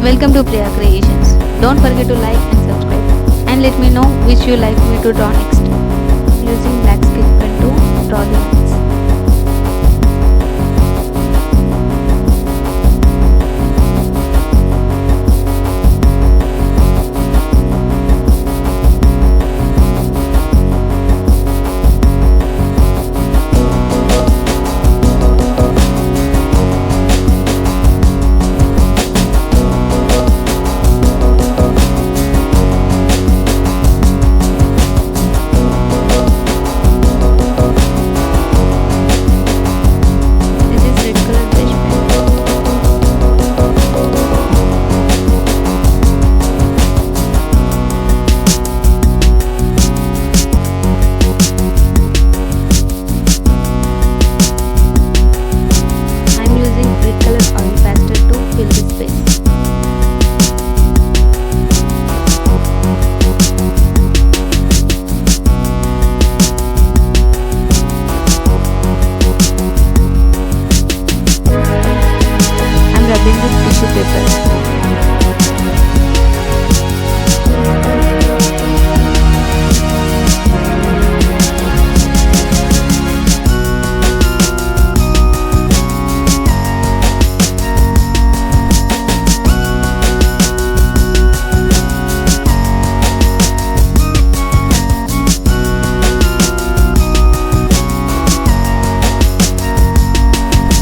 Welcome to Priya Creations. Don't forget to like and subscribe. And let me know which you like me to draw next. Using black sketch pen to draw the lines. This is red color brush pen. I'm using red color oil pastel to fill the space. I'm rubbing with tissue paper.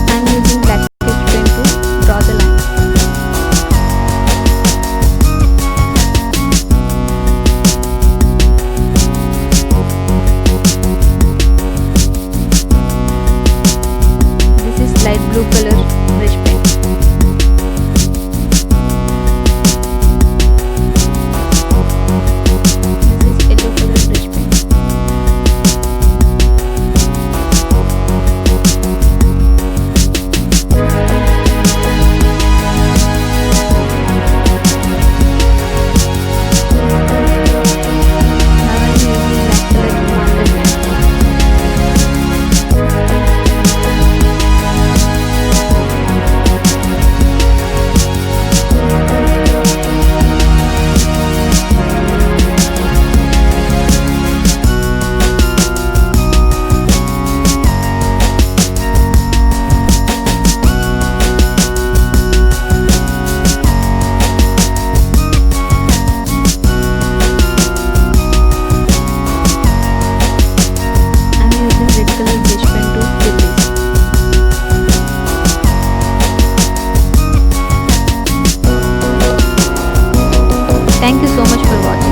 I'm using black sketch pen to draw the line. This is light blue color brush pen. This is yellow color brush pen. Now I'm using black color marker pen. I'm using red color brush pen to fill this. Thank you so much for watching.